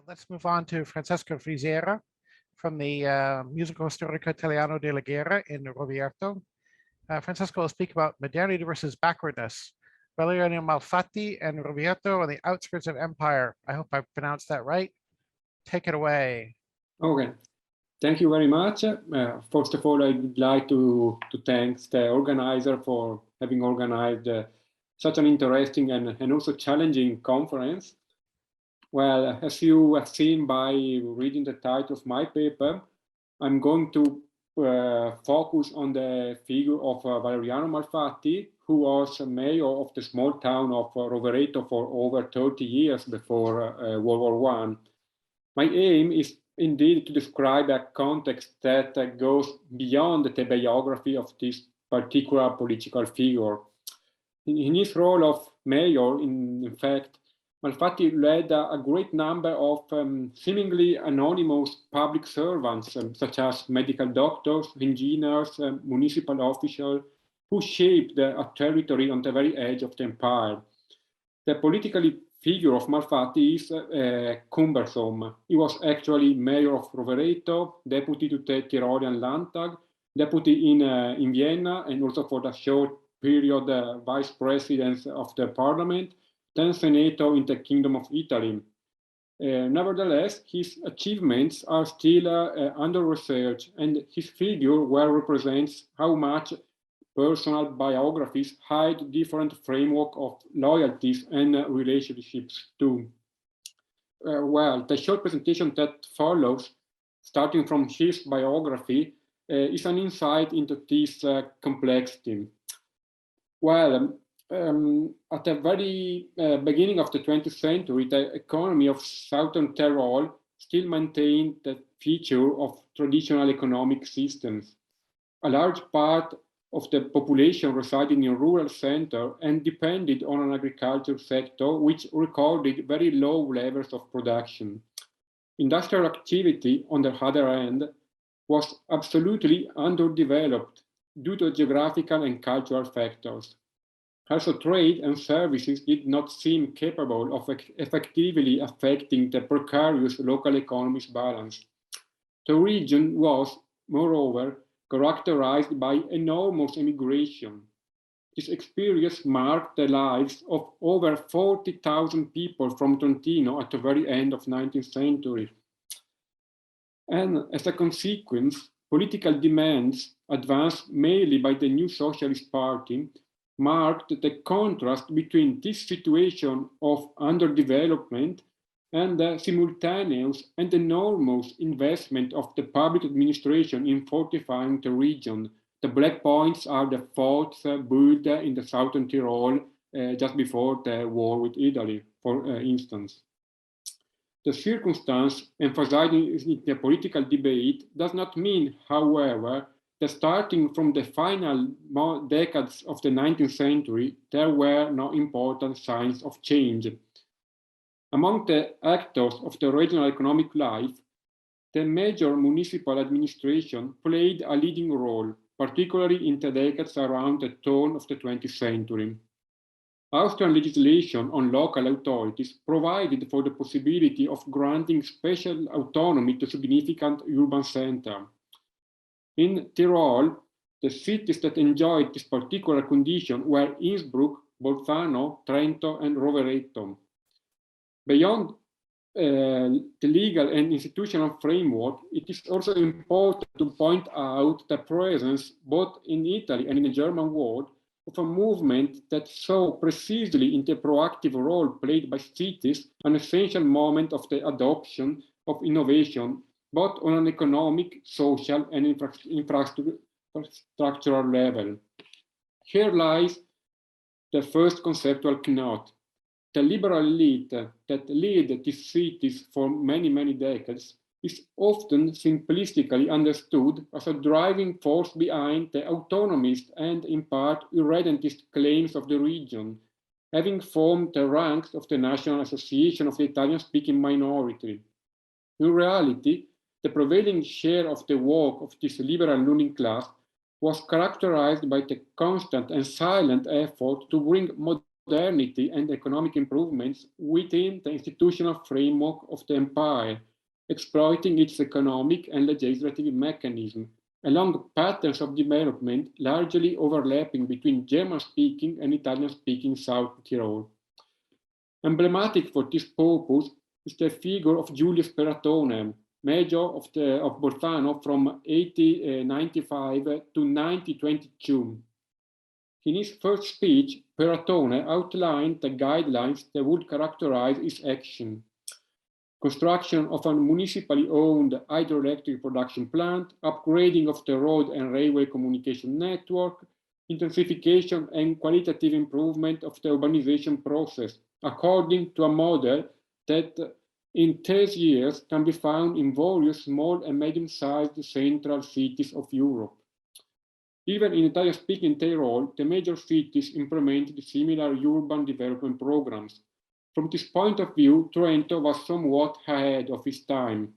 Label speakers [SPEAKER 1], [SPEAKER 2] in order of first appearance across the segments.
[SPEAKER 1] Let's move on to Francesco Frizzera from the Musical Storico Italiano della Guerra in Rovereto. Francesco will speak about modernity versus backwardness. Valeriano Malfattiand Rovereto on the outskirts of empire. I hope I pronounced that right. Take it away.
[SPEAKER 2] Okay, thank you very much. First of all, I would like to thank the organizer for having organized such an interesting and also challenging conference. Well, as you have seen by reading the title of my paper, I'm going to focus on the figure of Valeriano Malfatti, who was mayor of the small town of Rovereto for over 30 years before World War I. My aim is indeed to describe a context that goes beyond the biography of this particular political figure. In his role of mayor, in fact, Malfatti led a great number of seemingly anonymous public servants, such as medical doctors, engineers, municipal officials, who shaped a territory on the very edge of the empire. The political figure of Malfatti is cumbersome. He was actually mayor of Rovereto, deputy to the Tyrolean Landtag, deputy in Vienna, and also for the short period vice president of the parliament, then senator in the Kingdom of Italy. Nevertheless, his achievements are still under research, and his figure well represents how much personal biographies hide different framework of loyalties and relationships too. Well, the short presentation that follows, starting from his biography, is an insight into this complexity. Well, at the very beginning of the 20th century, the economy of Southern Tyrol still maintained the feature of traditional economic systems. A large part of the population resided in rural center and depended on an agriculture sector which recorded very low levels of production. Industrial activity, on the other hand, was absolutely underdeveloped due to geographical and cultural factors. Also, trade and services did not seem capable of effectively affecting the precarious local economy's balance. The region was, moreover, characterized by enormous immigration. This experience marked the lives of over 40,000 people from Trentino at the very end of the 19th century. And as a consequence, political demands advanced mainly by the new Socialist Party marked the contrast between this situation of underdevelopment and the simultaneous and enormous investment of the public administration in fortifying the region. The black points are the forts built in the southern Tyrol just before the war with Italy, for instance. The circumstance emphasizing the political debate does not mean, however, that starting from the final decades of the 19th century, there were no important signs of change. Among the actors of the regional economic life, the major municipal administration played a leading role, particularly in the decades around the turn of the 20th century. Austrian legislation on local authorities provided for the possibility of granting special autonomy to significant urban centers. In Tyrol, the cities that enjoyed this particular condition were Innsbruck, Bolzano, Trento, and Rovereto. Beyond the legal and institutional framework, it is also important to point out the presence, both in Italy and in the German world, of a movement that saw precisely in the proactive role played by cities an essential moment of the adoption of innovation, both on an economic, social, and infrastructural level. Here lies the first conceptual knot. The liberal elite that led these cities for many, many decades is often simplistically understood as a driving force behind the autonomist and, in part, irredentist claims of the region, having formed the ranks of the National Association of the Italian-speaking minority. In reality, the prevailing share of the work of this liberal ruling class was characterized by the constant and silent effort to bring modernity and economic improvements within the institutional framework of the empire, exploiting its economic and legislative mechanism along patterns of development largely overlapping between German-speaking and Italian-speaking South Tyrol. Emblematic for this purpose is the figure of Giulio Speratone, Major of Bolzano from 1895 to 1922. In his first speech, Speratone outlined the guidelines that would characterize his action. Construction of a municipally owned hydroelectric production plant, upgrading of the road and railway communication network, intensification and qualitative improvement of the urbanization process, according to a model that in 30 years can be found in various small and medium-sized central cities of Europe. Even in Italian-speaking Tyrol, the major cities implemented similar urban development programs. From this point of view, Trento was somewhat ahead of its time.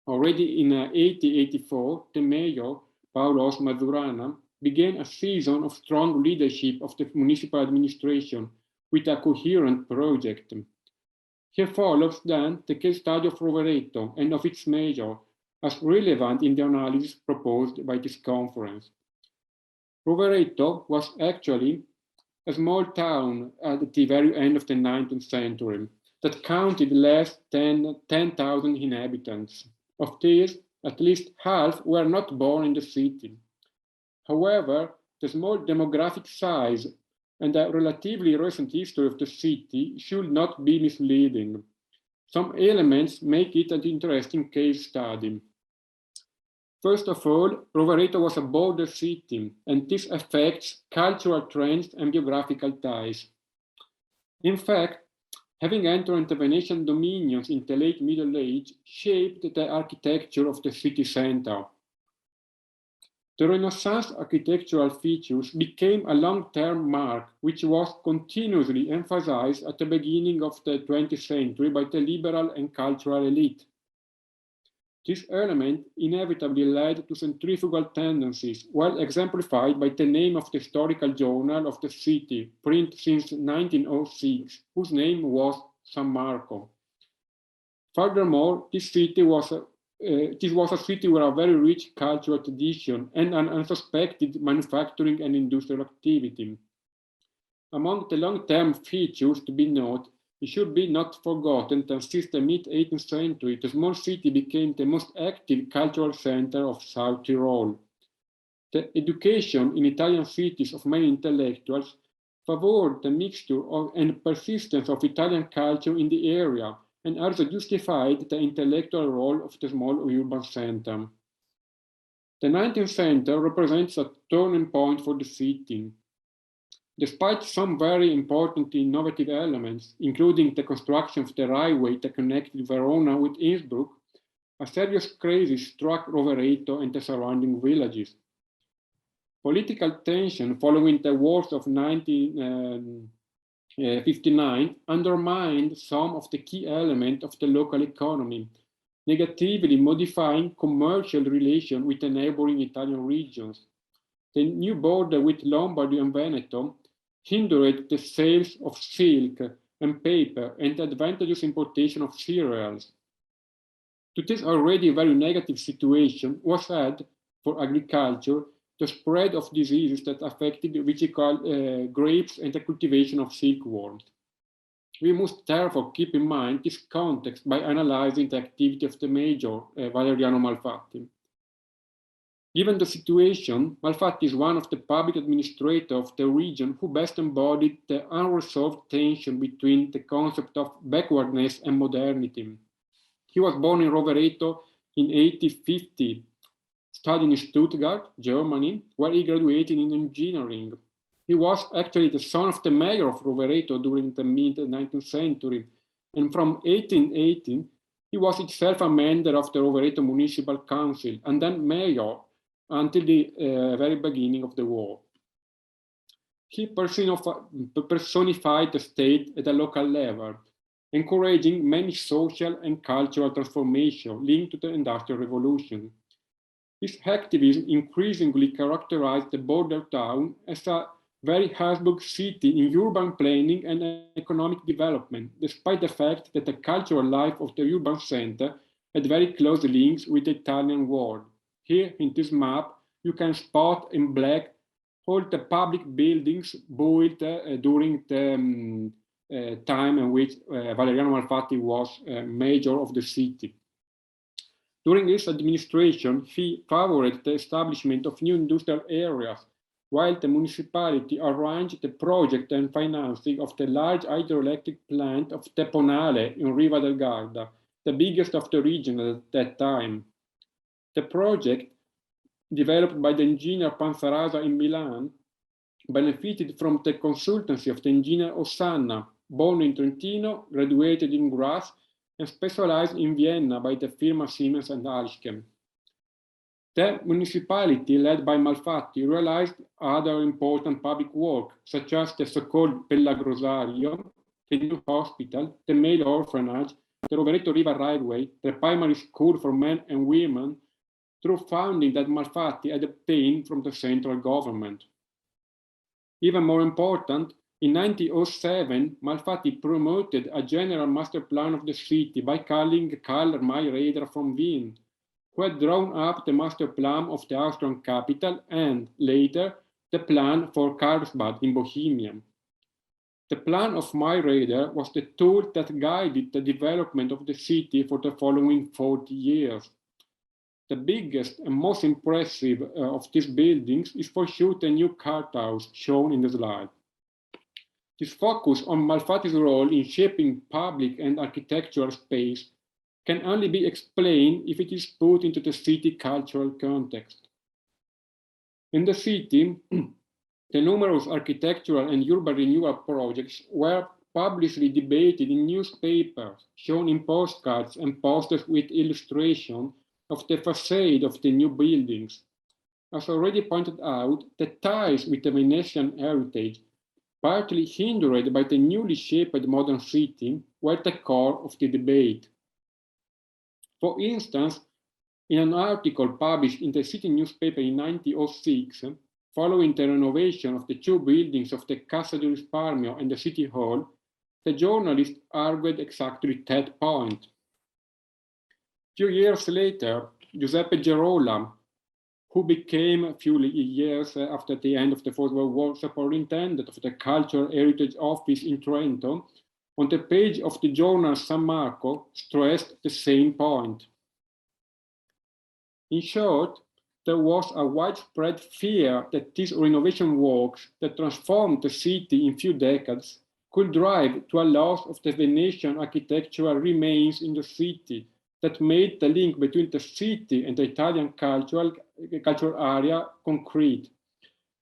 [SPEAKER 2] Already in 1884, the mayor, Paolo Mazzurana, began a season of strong leadership of the municipal administration with a coherent project. Here follows then the case study of Rovereto and of its mayor as relevant in the analysis proposed by this conference. Rovereto was actually a small town at the very end of the 19th century that counted less than 10,000 inhabitants. Of these, at least half were not born in the city. However, the small demographic size and the relatively recent history of the city should not be misleading. Some elements make it an interesting case study. First of all, Rovereto was a border city, and this affects cultural trends and geographical ties. In fact, having entered into Venetian dominions in the late Middle Age shaped the architecture of the city center. The Renaissance architectural features became a long-term mark, which was continuously emphasized at the beginning of the 20th century by the liberal and cultural elite. This element inevitably led to centrifugal tendencies, well exemplified by the name of the historical journal of the city, print since 1906, whose name was San Marco. Furthermore, this was a city with a very rich cultural tradition and an unsuspected manufacturing and industrial activity. Among the long-term features to be noted, it should be not forgotten that since the mid-18th century, the small city became the most active cultural center of South Tyrol. The education in Italian cities of many intellectuals favored the mixture and persistence of Italian culture in the area, and also justified the intellectual role of the small urban center. The 19th century represents a turning point for the city. Despite some very important innovative elements, including the construction of the railway that connected Verona with Innsbruck, a serious crisis struck Rovereto and the surrounding villages. Political tension following the wars of 1959 undermined some of the key elements of the local economy, negatively modifying commercial relations with the neighboring Italian regions. The new border with Lombardy and Veneto hindered the sales of silk and paper and the advantageous importation of cereals. To this already very negative situation was added, for agriculture, the spread of diseases that affected viticultural grapes and the cultivation of silkworms. We must therefore keep in mind this context by analyzing the activity of the major, Valeriano Malfattiand. Given the situation, Malfatti is one of the public administrators of the region who best embodied the unresolved tension between the concept of backwardness and modernity. He was born in Rovereto in 1850, studied in Stuttgart, Germany, where he graduated in engineering. He was actually the son of the mayor of Rovereto during the mid-19th century, and from 1818, he was itself a member of the Rovereto Municipal Council, and then mayor until the very beginning of the war. He personified the state at a local level, encouraging many social and cultural transformations linked to the Industrial Revolution. His activism increasingly characterized the border town as a very Habsburg city in urban planning and economic development, despite the fact that the cultural life of the urban center had very close links with the Italian world. Here in this map, you can spot in black all the public buildings built during the time in which Valeriano Malfatti was mayor of the city. During his administration, he favored the establishment of new industrial areas, while the municipality arranged the project and financing of the large hydroelectric plant of Teponale in Riva del Garda, the biggest of the region at that time. The project, developed by the engineer Panzarasa in Milan, benefited from the consultancy of the engineer Osanna, born in Trentino, graduated in Graz, and specialized in Vienna by the firma Siemens and Alstom. The municipality, led by Malfatti, realized other important public work, such as the so-called Pellagrosario, the new hospital, the male orphanage, the Rovereto River Railway, the primary school for men and women, through funding that Malfatti had obtained from the central government. Even more important, in 1907, Malfatti promoted a general master plan of the city by calling Karl Mayrader from Wien, who had drawn up the master plan of the Austrian capital and, later, the plan for Karlsbad in Bohemia. The plan of Mayrader was the tool that guided the development of the city for the following 40 years. The biggest and most impressive of these buildings is for sure the new cart house shown in the slide. This focus on Malfatti's role in shaping public and architectural space can only be explained if it is put into the city cultural context. In the city, the numerous architectural and urban renewal projects were publicly debated in newspapers, shown in postcards and posters with illustration of the facade of the new buildings. As already pointed out, the ties with the Venetian heritage, partly hindered by the newly shaped modern city, were at the core of the debate. For instance, in an article published in the city newspaper in 1906, following the renovation of the two buildings of the Casa di Risparmio and the City Hall, the journalist argued exactly that point. A few years later, Giuseppe Gerola, who became a few years after the end of the First World War superintendent of the Cultural Heritage Office in Trento, on the page of the journal San Marco, stressed the same point. In short, there was a widespread fear that these renovation works that transformed the city in few decades could drive to a loss of the Venetian architectural remains in the city that made the link between the city and the Italian cultural area concrete.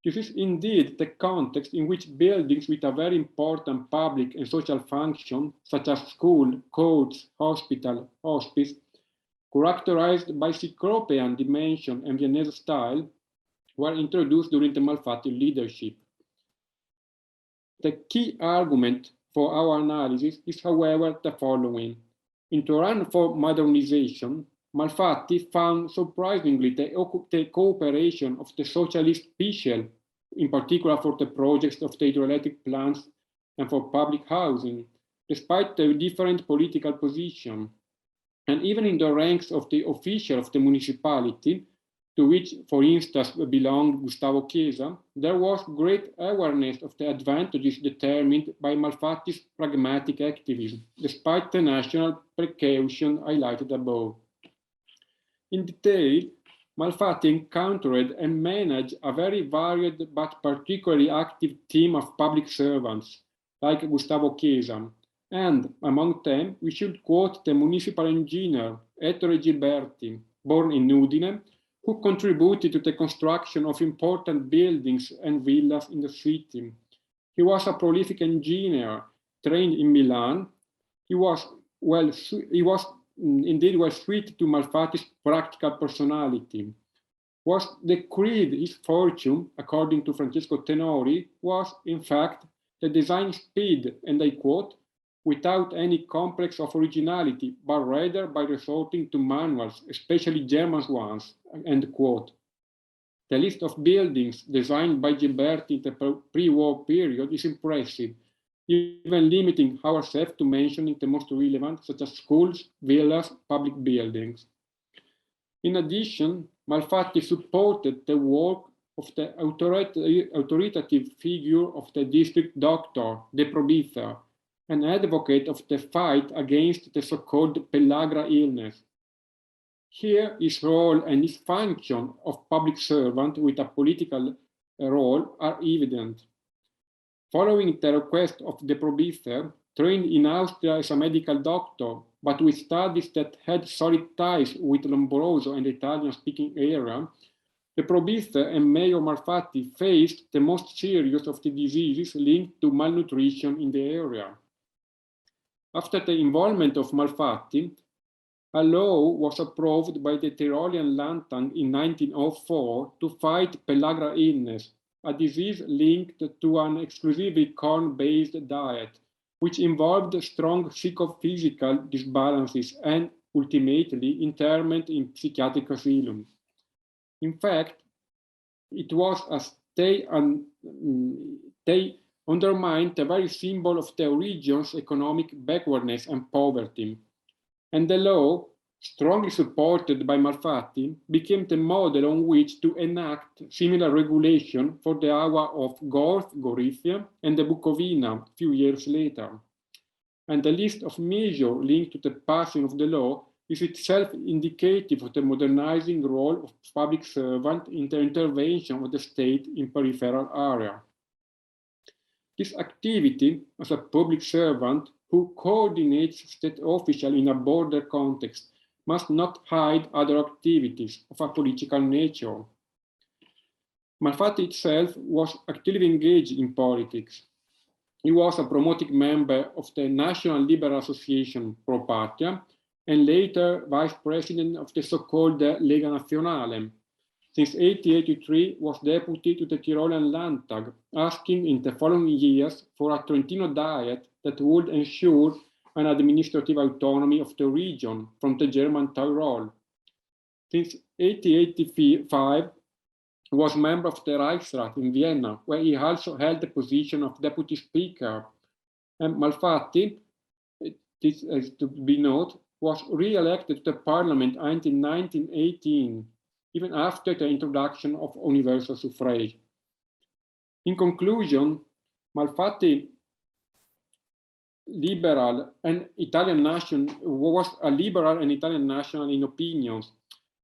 [SPEAKER 2] This is indeed the context in which buildings with a very important public and social function, such as school, courts, hospital, hospice, characterized by Cyclopean dimension and Viennese style, were introduced during the Malfatti leadership. The key argument for our analysis is, however, the following. In the run for modernization, Malfatti found surprisingly the cooperation of the socialist Pichel, in particular for the projects of the hydroelectric plants and for public housing, despite their different political position. And even in the ranks of the officials of the municipality, to which, for instance, belonged Gustavo Chiesa, there was great awareness of the advantages determined by Malfatti's pragmatic activism, despite the national precaution highlighted above. In detail, Malfatti encountered and managed a very varied but particularly active team of public servants, like Gustavo Chiesa, and among them we should quote the municipal engineer Ettore Gilberti, born in Udine, who contributed to the construction of important buildings and villas in the city. He was a prolific engineer, trained in Milan. He was indeed well suited to Malfatti's practical personality. What decreed his fortune, according to Francesco Tenori, was, in fact, the design speed, and I quote, without any complex of originality, but rather by resorting to manuals, especially German ones, end quote. The list of buildings designed by Gimberti in the pre-war period is impressive, even limiting ourselves to mentioning the most relevant, such as schools, villas, public buildings. In addition, Malfatti supported the work of the authoritative figure of the district doctor, De Probitha, an advocate of the fight against the so-called pellagra illness. Here, his role and his function of public servant with a political role are evident. Following the request of De Probitha, trained in Austria as a medical doctor, but with studies that had solid ties with Lombroso and the Italian-speaking area, De Probitha and Mayor Malfatti faced the most serious of the diseases linked to malnutrition in the area. After the involvement of Malfatti, a law was approved by the Tyrolean Landtag in 1904 to fight pellagra illness, a disease linked to an exclusively corn-based diet, which involved strong psychophysical disbalances and, ultimately, internment in psychiatric asylum. In fact, it was as they undermined the very symbol of the region's economic backwardness and poverty. And the law, strongly supported by Malfatti, became the model on which to enact similar regulation for the area of Gorth, Gorizia, and the Bukovina a few years later. And the list of measures linked to the passing of the law is itself indicative of the modernizing role of public servant in the intervention of the state in peripheral area. This activity as a public servant who coordinates state officials in a border context must not hide other activities of a political nature. Malfatti itself was actively engaged in politics. He was a promoting member of the National Liberal Association Pro Patria and later vice president of the so-called Lega Nazionale. Since 1883 was deputy to the Tyrolean Landtag, asking in the following years for a Trentino diet that would ensure an administrative autonomy of the region from the German Tyrol. Since 1885, he was member of the Reichsrat in Vienna, where he also held the position of deputy speaker. And Malfatti, this is to be noted, was re-elected to the parliament until 1918, even after the introduction of universal suffrage. In conclusion, Malfatti was a liberal and Italian national in opinions,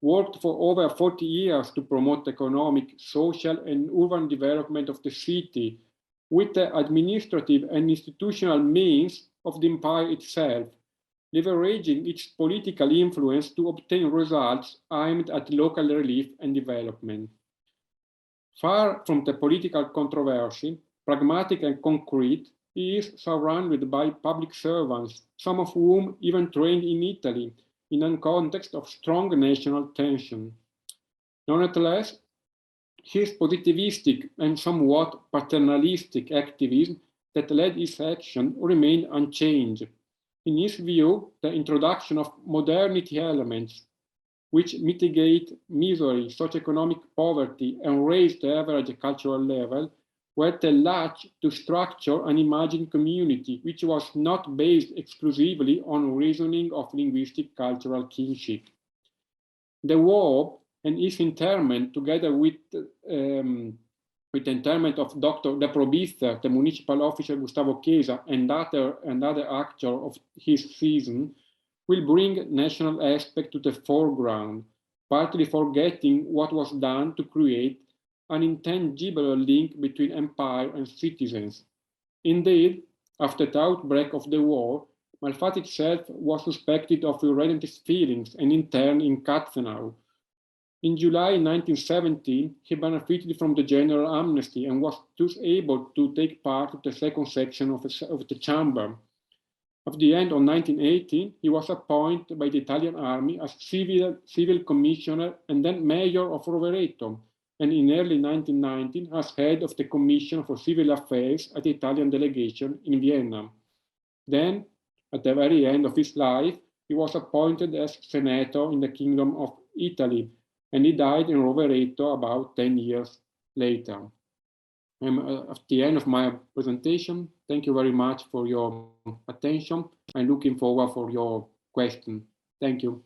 [SPEAKER 2] worked for over 40 years to promote economic, social, and urban development of the city with the administrative and institutional means of the empire itself, leveraging its political influence to obtain results aimed at local relief and development. Far from the political controversy, pragmatic and concrete, he is surrounded by public servants, some of whom even trained in Italy, in a context of strong national tension. Nonetheless, his positivistic and somewhat paternalistic activism that led his action remained unchanged. In his view, the introduction of modernity elements, which mitigate misery, socioeconomic poverty, and raise the average cultural level, were the latch to structure an imagined community, which was not based exclusively on reasoning of linguistic cultural kinship. The war and its interment, together with the interment of Dr. De Probitha, the municipal officer Gustavo Chiesa, and other actors of his season, will bring national aspect to the foreground, partly forgetting what was done to create an intangible link between empire and citizens. Indeed, after the outbreak of the war, Malfatti itself was suspected of irredentist feelings and interned in Katzenau. In July 1917, he benefited from the general amnesty and was thus able to take part in the second section of the chamber. At the end of 1918, he was appointed by the Italian army as civil commissioner and then mayor of Rovereto, and in early 1919 as head of the Commission for Civil Affairs at the Italian delegation in Vienna. Then, at the very end of his life, he was appointed as senator in the Kingdom of Italy, and he died in Rovereto about 10 years later. I'm at the end of my presentation. Thank you very much for your attention. I'm looking forward for your question. Thank you.